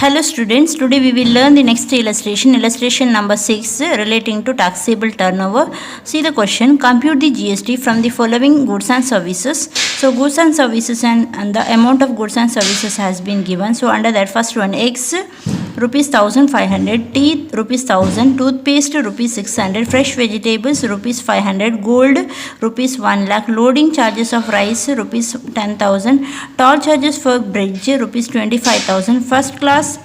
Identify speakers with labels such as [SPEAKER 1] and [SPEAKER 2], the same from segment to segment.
[SPEAKER 1] Hello students, today we will learn the next illustration number 6 relating to taxable turnover. See the question, compute the GST from the following goods and services. So goods and services and the amount of goods and services has been given. So under that first one, X rupees 1500, tea rupees 1000, toothpaste rupees 600, fresh vegetables rupees 500, gold rupees 1 lakh, loading charges of rice rupees 10,000, toll charges for bridge rupees 25,000, first class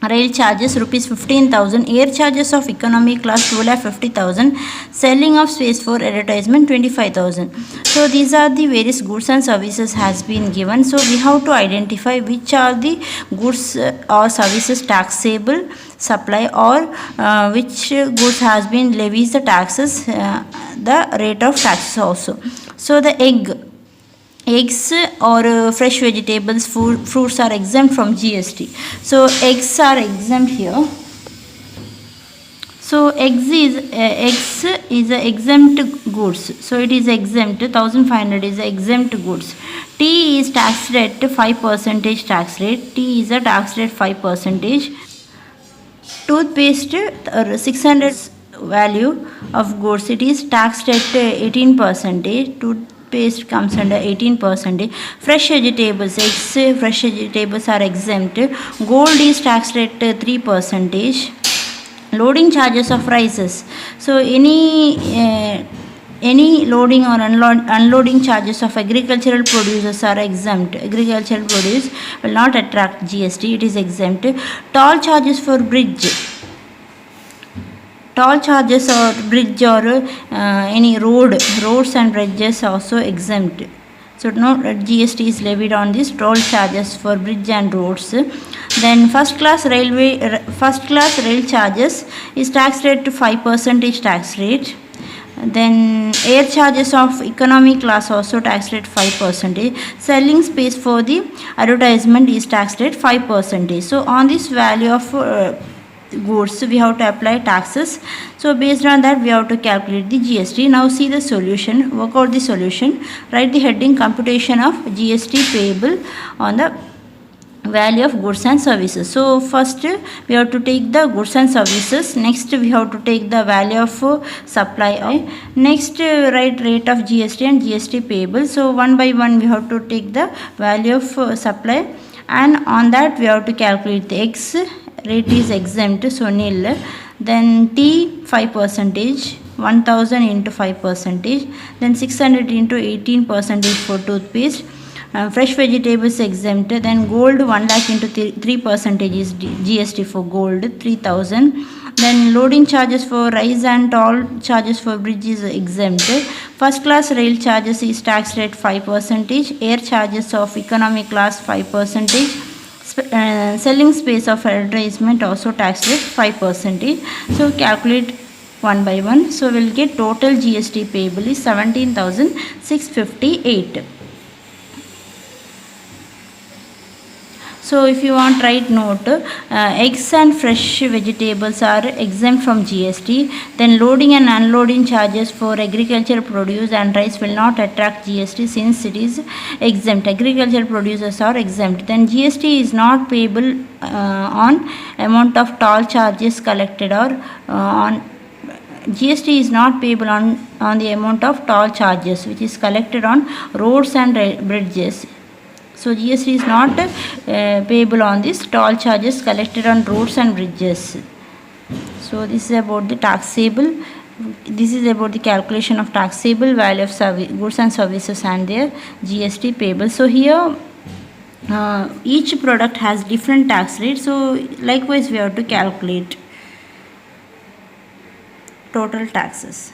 [SPEAKER 1] rail charges rupees 15,000, air charges of economy class 2,50,000, selling of space for advertisement 25,000. So these are the various goods and services has been given. So we have to identify which are the goods or services taxable supply, or which goods has been levies the taxes, the rate of taxes also. So the eggs or fresh vegetables, fruits are exempt from GST. So eggs are exempt here. So eggs is a exempt goods. So it is exempt. 1500 is a exempt goods. Tea is taxed at 5% tax rate. Tea is a tax rate 5%. Toothpaste 600 value of goods. It is taxed at 18%. Paste comes under 18%. Fresh vegetables, eggs, fresh vegetables are exempt. Gold is taxed at 3%. Loading charges of rices. So any loading or unloading charges of agricultural producers are exempt. Agricultural produce will not attract GST. It is exempt. Toll charges for bridge. Toll charges or bridge or any roads and bridges also exempt. So no GST is levied on this toll charges for bridge and roads. Then first class rail charges is taxed at 5% tax rate. Then air charges of economy class also taxed at 5%. Selling space for the advertisement is taxed at 5%. So on this value of goods we have to apply taxes. So based on that we have to calculate the GST. Now see the solution, work out the solution. Write the heading computation of GST payable on the value of goods and services. So first we have to take the goods and services, next we have to take the value of supply, next write rate of GST and GST payable. So one by one we have to take the value of supply, and on that we have to calculate the X rate is exempt, so nil. Then T 5%, 1000 into 5%, then 600 into 18% for toothpaste. Fresh vegetables exempt. Then gold 1 lakh into 3% is GST for gold 3000. Then loading charges for rice and toll charges for bridge is exempt. First class rail charges is taxed at 5%. Air charges of economy class 5%. Selling space of advertisement also taxed at 5%. So calculate one by one. So we'll get total GST payable is 17,658. So if you want, write note, eggs and fresh vegetables are exempt from GST. Then loading and unloading charges for agricultural produce and rice will not attract GST since it is exempt. Agricultural producers are exempt. Then GST is not payable on amount of toll charges collected, or on GST is not payable on the amount of toll charges which is collected on roads and bridges. So GST is not payable on this toll charges collected on roads and bridges. So this is about the taxable. This is about the calculation of taxable value of goods and services and their GST payable. So here each product has different tax rate. So likewise we have to calculate total taxes.